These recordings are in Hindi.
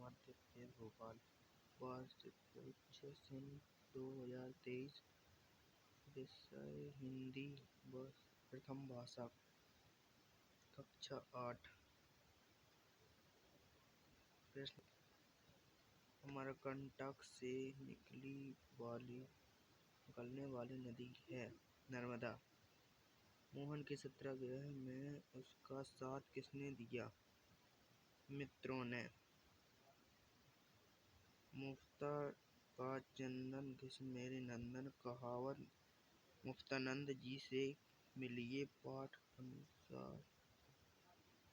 मध्य प्रदेश भोपाल। वार्षिक परीक्षा सन 2023। विषय हिंदी प्रथम भाषा, कक्षा 8। प्रश्न, अमरकंटक से निकलने वाली नदी है नर्मदा। मोहन के सत्याग्रह में उसका साथ किसने दिया? मित्रों ने। मुफ्ता का चंदन घिस मेरे नंदन कहावत मुफ्तानंद जी से मिलिए पाठ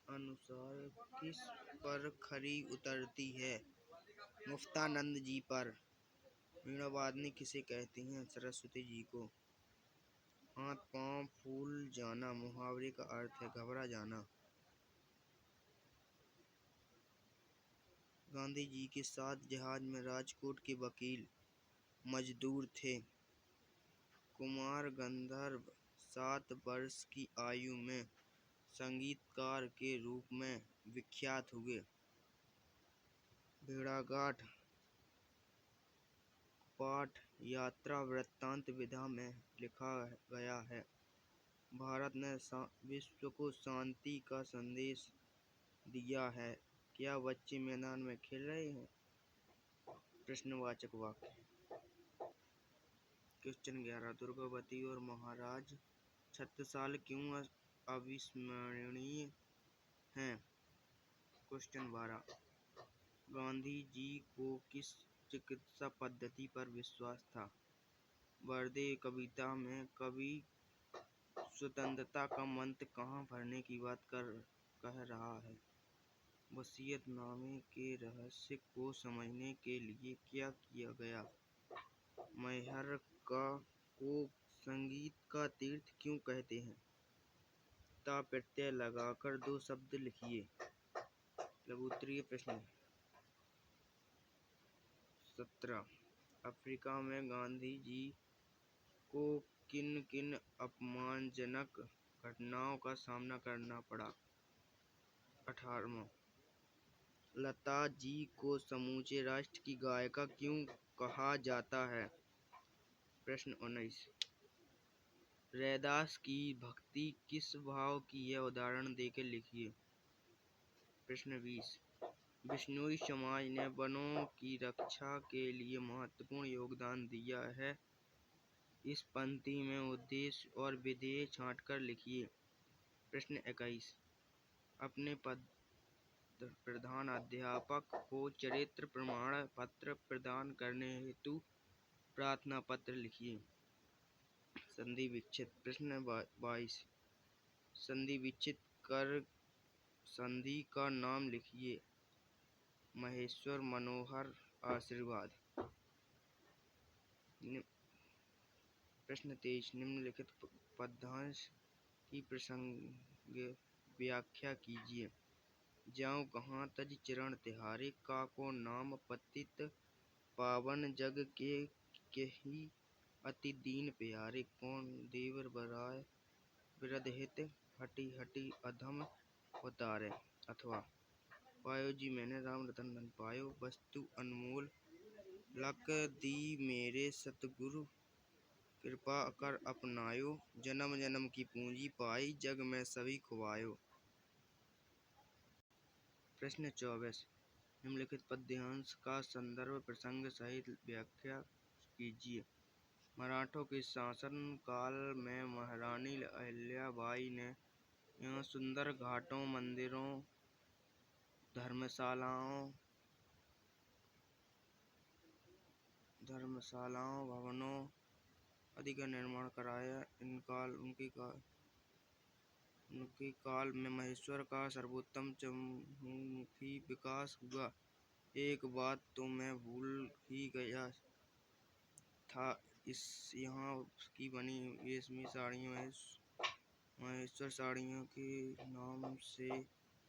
अनुसार किस पर खरी उतरती है? मुफ्तानंद जी पर। वीणावादनी किसे कहते हैं? सरस्वती जी को। हाथ पांव फूल जाना मुहावरे का अर्थ है घबरा जाना। गांधी जी के साथ जहाज में राजकोट के वकील मजदूर थे। कुमार गंधर्व 7 वर्ष की आयु में संगीतकार के रूप में विख्यात हुए। भेड़ाघाट पाठ यात्रा वृत्तांत विधा में लिखा गया है। भारत ने विश्व को शांति का संदेश दिया है। क्या बच्चे मैदान में खेल रहे हैं? प्रश्नवाचक वाक्य। क्वेश्चन 11, दुर्गावती और महाराज छत्रसाल क्यों अविस्मरणीय हैं? क्वेश्चन 12, गांधी जी को किस चिकित्सा पद्धति पर विश्वास था? वर्दे कविता में कवि स्वतंत्रता का मंत्र कहाँ भरने की बात कह रहा है? वसीयतनामे के रहस्य को समझने के लिए क्या किया गया? मैहर को संगीत का तीर्थ क्यों कहते हैं? ता प्रत्यय लगाकर 2 शब्द लिखिए। लघुत्तरीय प्रश्न 17, अफ्रीका में गांधी जी को किन किन अपमानजनक घटनाओं का सामना करना पड़ा? 18, लता जी को समूचे राष्ट्र की गायिका क्यों कहा जाता है? प्रश्न 19, रैदास की भक्ति किस भाव की है? उदाहरण देकर लिखिए। प्रश्न 20, बिश्नोई समाज ने वनों की रक्षा के लिए महत्वपूर्ण योगदान दिया है। इस पंक्ति में उद्देश्य और विधेय छांटकर लिखिए। प्रश्न 21, अपने पद प्रधान अध्यापक को चरित्र प्रमाण पत्र प्रदान करने हेतु प्रार्थना पत्र लिखिए। संधि विच्छेद। प्रश्न 22, संधि विच्छेद कर संधि का नाम लिखिए। महेश्वर मनोहर आशीर्वाद। प्रश्न 23, निम्नलिखित पद्यांश की प्रसंग व्याख्या कीजिए। जाऊं कहाँ तज चरण तिहारे, काको नाम पतित पावन जग के केहि अति दीन प्यारे। कौन देवर बराय विरध हित, हटी हटी अधम उतारे। अथवा पायो जी मैंने राम रतन धन पायो, वस्तु अनमोल लक दी मेरे सतगुरु, कृपा कर अपनायो, जन्म जन्म की पूंजी पाई, जग में सभी खुआयो। प्रश्न 24, निम्नलिखित पद्यांश का संदर्भ प्रसंग सहित व्याख्या कीजिए। मराठों के शासन काल में महारानी अहिल्याबाई ने यहाँ सुंदर घाटों, मंदिरों, धर्मशालाओं, भवनों आदि का निर्माण कराया। उनके काल में महेश्वर का सर्वोत्तम चहुमुखी विकास हुआ। एक बात तो मैं भूल ही गया था, यहाँ की बनी रेशमी साड़ियाँ महेश्वर साड़ियों के नाम से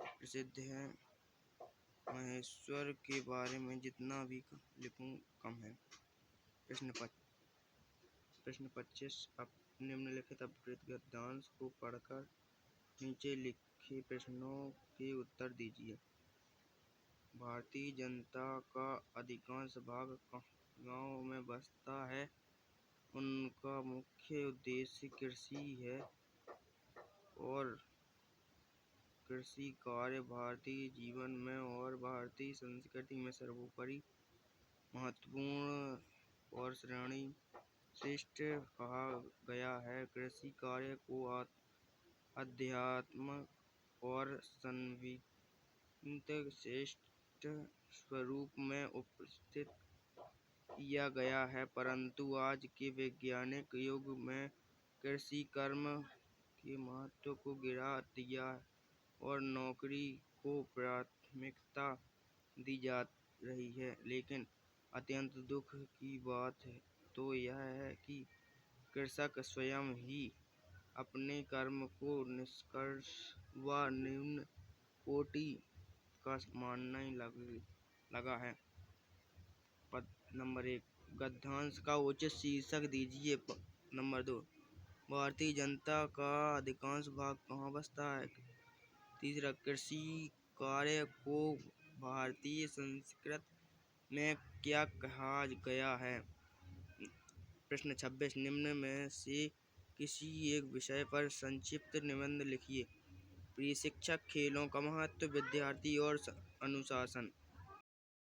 प्रसिद्ध हैं। महेश्वर के बारे में जितना भी लिखूं कम है। प्रश्न 25, निम्नलिखित अपकृत गद्यांश को पढ़कर नीचे लिखे प्रश्नों के उत्तर दीजिए। भारतीय जनता का अधिकांश भाग गाँव में बसता है। उनका मुख्य उद्देश्य कृषि है और कृषि कार्य भारतीय जीवन में और भारतीय संस्कृति में सर्वोपरि महत्वपूर्ण और श्रेणी श्रेष्ठ कहा गया है। कृषि कार्य को अध्यात्म और संवित श्रेष्ठ स्वरूप में उपस्थित किया गया है, परंतु आज के वैज्ञानिक युग में कृषि कर्म के महत्व को गिरा दिया और नौकरी को प्राथमिकता दी जा रही है। लेकिन अत्यंत दुख की बात तो यह है कि कृषक स्वयं ही अपने कर्म को निष्कर्ष व निम्न कोटि का मानने लगा है। पद नंबर 1, गद्यांश का उचित शीर्षक दीजिए। नंबर 2, भारतीय जनता का अधिकांश भाग कहाँ बसता है। तीसरा, कृषि कार्य को भारतीय संस्कृति में क्या कहा गया है। प्रश्न 26, निम्न में से किसी एक विषय पर संक्षिप्त निबंध लिखिए। प्रिय शिक्षक, खेलों का महत्व, विद्यार्थी और अनुशासन।